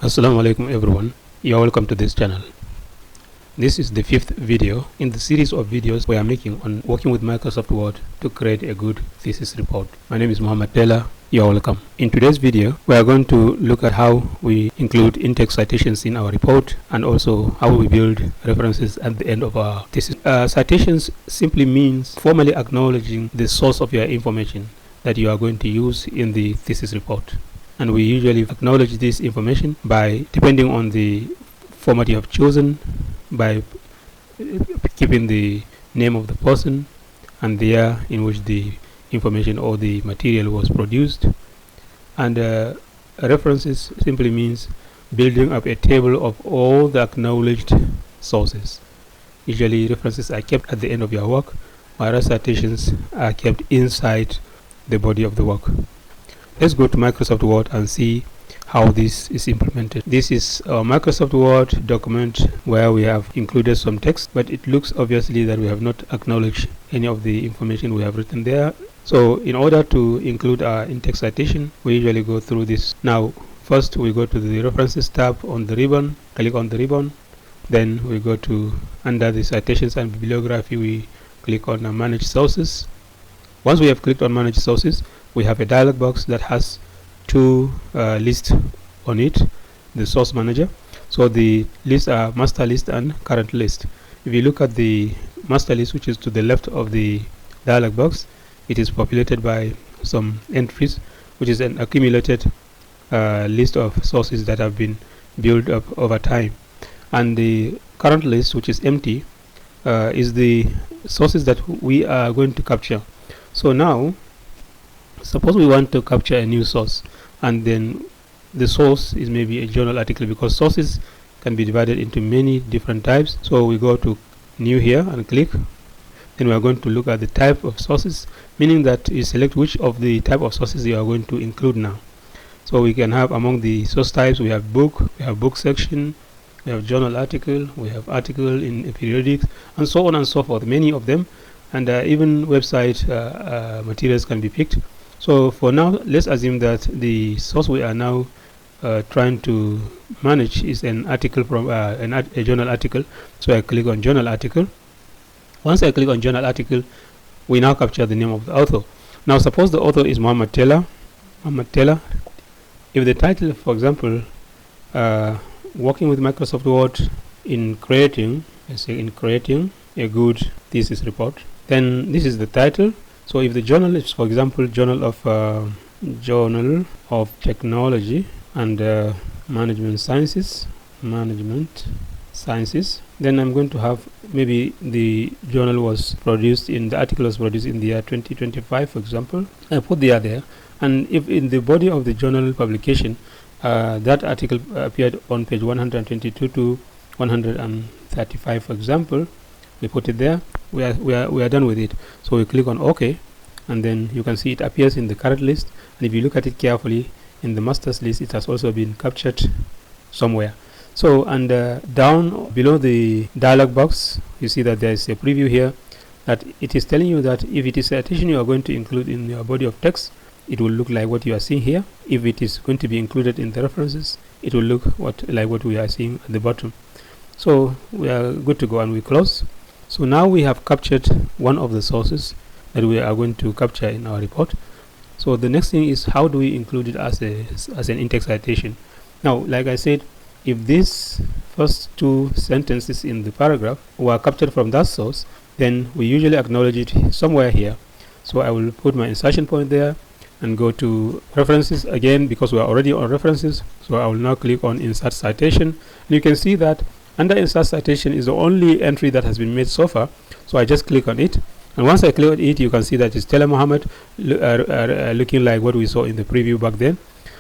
Assalamu alaikum everyone, you are welcome to this channel. This is the 5th video in the series of videos we are making on working with Microsoft Word to create a good thesis report. My name is Muhammad Taylor, you are welcome. In today's video we are going to look at how we include in-text citations in our report and also how we build references at the end of our thesis. Citations simply means formally acknowledging the source of your information that you are going to use in the thesis report. And we usually acknowledge this information by, depending on the format you have chosen, by keeping the name of the person and the year in which the information or the material was produced. And references simply means building up a table of all the acknowledged sources. Usually references are kept at the end of your work, whereas citations are kept inside the body of the work. Let's go to Microsoft Word and see how this is implemented. This is our Microsoft Word document where we have included some text, but it looks obviously that we have not acknowledged any of the information we have written there. So in order to include our in-text citation, we usually go through this. Now first we go to the References tab on the ribbon, click on the ribbon, then we go to under the Citations and Bibliography, we click on Manage Sources. Once we have clicked on Manage Sources, we have a dialog box that has two lists on it, the source manager. So the lists are master list and current list. If you look at the master list, which is to the left of the dialog box, it is populated by some entries, which is an accumulated list of sources that have been built up over time. And the current list, which is empty, is the sources that we are going to capture. So now suppose we want to capture a new source, and then the source is maybe a journal article, because sources can be divided into many different types. So we go to new here and click, then we are going to look at the type of sources, meaning that you select which of the type of sources you are going to include now. So we can have among the source types, we have book, we have book section, we have journal article, we have article in periodics, and so on and so forth, many of them. And even website materials can be picked. So for now, let's assume that the source we are now trying to manage is an article from a journal article. So I click on journal article. Once I click on journal article, we now capture the name of the author. Now suppose the author is Muhammad Taylor. If the title, for example, working with Microsoft Word in creating, let's say in creating a good thesis report, then this is the title. So if the journal is, for example, Journal of Technology and Management Sciences, then I'm going to have maybe the journal was produced in, the article was produced in the year 2025, for example. I put the year there, and if in the body of the journal publication that article appeared on page 122 to 135, for example, we put it there. We are done with it. So we click on OK, and then you can see it appears in the current list. And if you look at it carefully, in the masters list, it has also been captured somewhere. So, and down below the dialog box, you see that there is a preview here that it is telling you that if it is a citation you are going to include in your body of text, it will look like what you are seeing here. If it is going to be included in the references, it will look like what we are seeing at the bottom. So we are good to go, and we close. So now we have captured one of the sources that we are going to capture in our report. So the next thing is, how do we include it as an in-text citation? Now, like I said, if these first two sentences in the paragraph were captured from that source, then we usually acknowledge it somewhere here. So I will put my insertion point there and go to references again, because we are already on references. So I will now click on insert citation, and you can see that under insert citation is the only entry that has been made so far. So I just click on it, and once I click on it, you can see that it's Taylor Muhammad, looking like what we saw in the preview back then.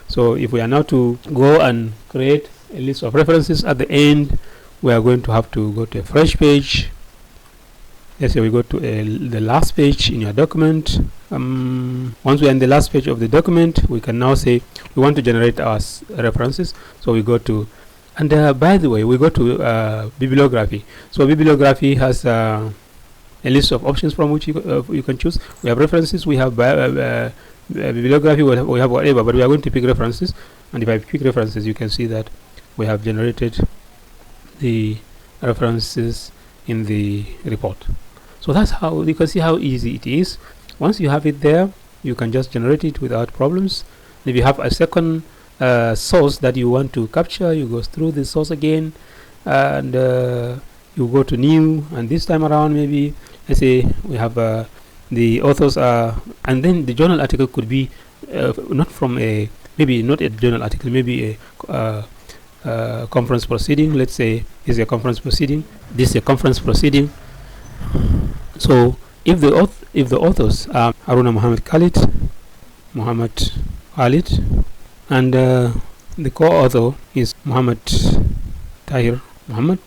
So if we are now to go and create a list of references at the end, we are going to have to go to a fresh page. Let's say we go to the last page in your document. Once we are in the last page of the document, we can now say we want to generate our references. So we go to, and by the way, we go to bibliography. So bibliography has a list of options from which you can choose. We have references, we have bibliography, we have whatever, but we are going to pick references. And if I pick references, you can see that we have generated the references in the report. So that's how you can see how easy it is. Once you have it there, you can just generate it without problems. If you have a second source that you want to capture, you go through the source again, and you go to new, and this time around maybe let's say we have the authors are, and then the journal article could be not from a, maybe not a journal article, maybe a conference proceeding. Let's say this is a conference proceeding, this is a conference proceeding. So if the authors are Haruna Muhammad Khalid, and the co-author is Muhammad Tahir Muhammad,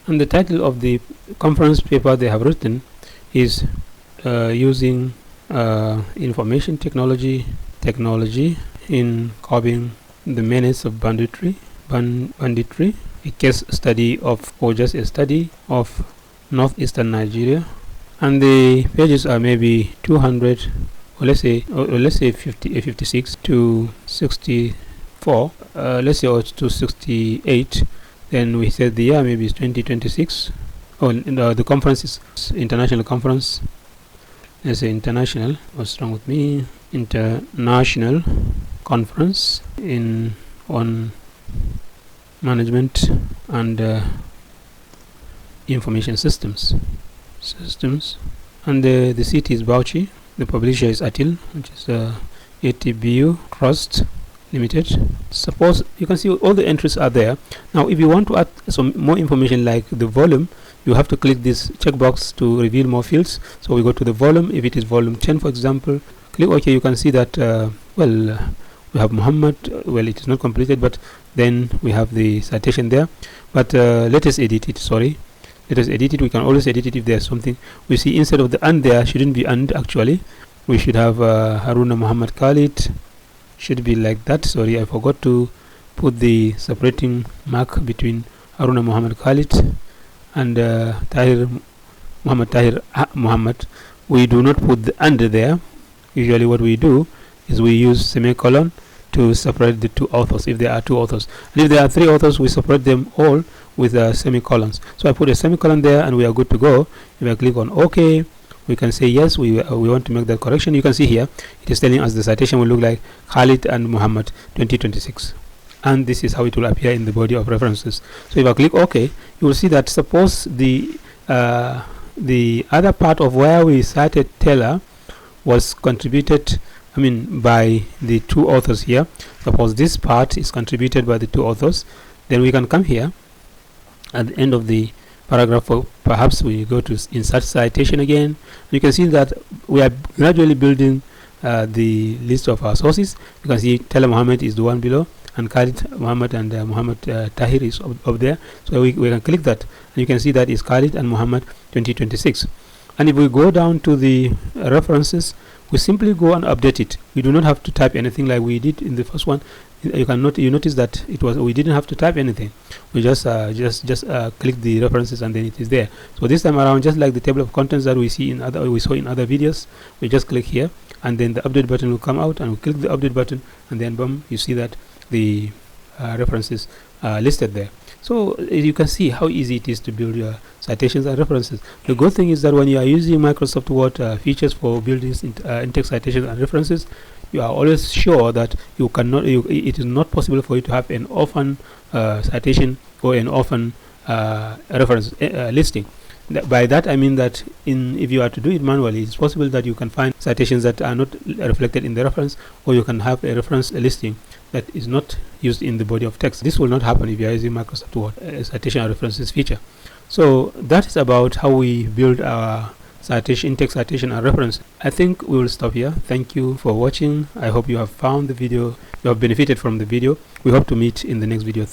and the title of the conference paper they have written is using information technology in curbing the menace of banditry, a case study of, or just a study of northeastern Nigeria. And the pages are maybe 200, or let's say 56 to 64, let's say, or to 68. Then we said the year maybe is 2026. Oh, the conference is international conference. Let's say international. What's wrong with me? International conference on management and information systems, and the city is Bauchi. The publisher is Atil, which is ATBU Trust Limited. Suppose you can see all the entries are there. Now if you want to add some more information like the volume, you have to click this checkbox to reveal more fields. So we go to the volume. If it is volume 10 for example, click OK. You can see that well, we have Muhammad. Well, it is not completed, but then we have the citation there. But let us edit it. Sorry, let us edit it. We can always edit it if there's something we see instead of the and. There shouldn't be and, actually we should have Haruna Muhammad Khalid, should be like that. Sorry, I forgot to put the separating mark between Haruna Muhammad Khalid and Muhammad Tahir Muhammad. We do not put the and there. Usually what we do is we use semicolon to separate the two authors, if there are two authors. And if there are three authors, we separate them all with semicolons. So I put a semicolon there and we are good to go. If I click on OK, we can say yes, we want to make that correction. You can see here it is telling us the citation will look like Khalid and Muhammad 2026, and this is how it will appear in the body of references. So if I click OK, you will see that suppose the other part of where we cited Taylor was contributed, I mean, by the two authors here. Suppose this part is contributed by the two authors, then we can come here at the end of the paragraph, or perhaps we go to insert citation again. You can see that we are gradually building the list of our sources. You can see Taylor Muhammad is the one below, and Khalid Muhammad and Muhammad Tahir is up there. So we can click that, and you can see that is Khalid and Muhammad 2026. And if we go down to the references, we simply go and update it. We do not have to type anything like we did in the first one. You notice that we didn't have to type anything. We just click the references and then it is there. So this time around, just like the table of contents that we saw in other videos, we just click here and then the update button will come out, and we click the update button and then boom, you see that the references are listed there. So you can see how easy it is to build your citations and references. The good thing is that when you are using Microsoft Word features for building in-text citations and references, you are always sure that it is not possible for you to have an orphan citation or an orphan reference listing. By that I mean that if you are to do it manually, it's possible that you can find citations that are not reflected in the reference, or you can have a reference listing that is not used in the body of text. This will not happen if you are using Microsoft Word citation and references feature. So that is about how we build our citation, in-text citation and reference. I think we will stop here. Thank you for watching. I hope you have found the video, you have benefited from the video. We hope to meet in the next video.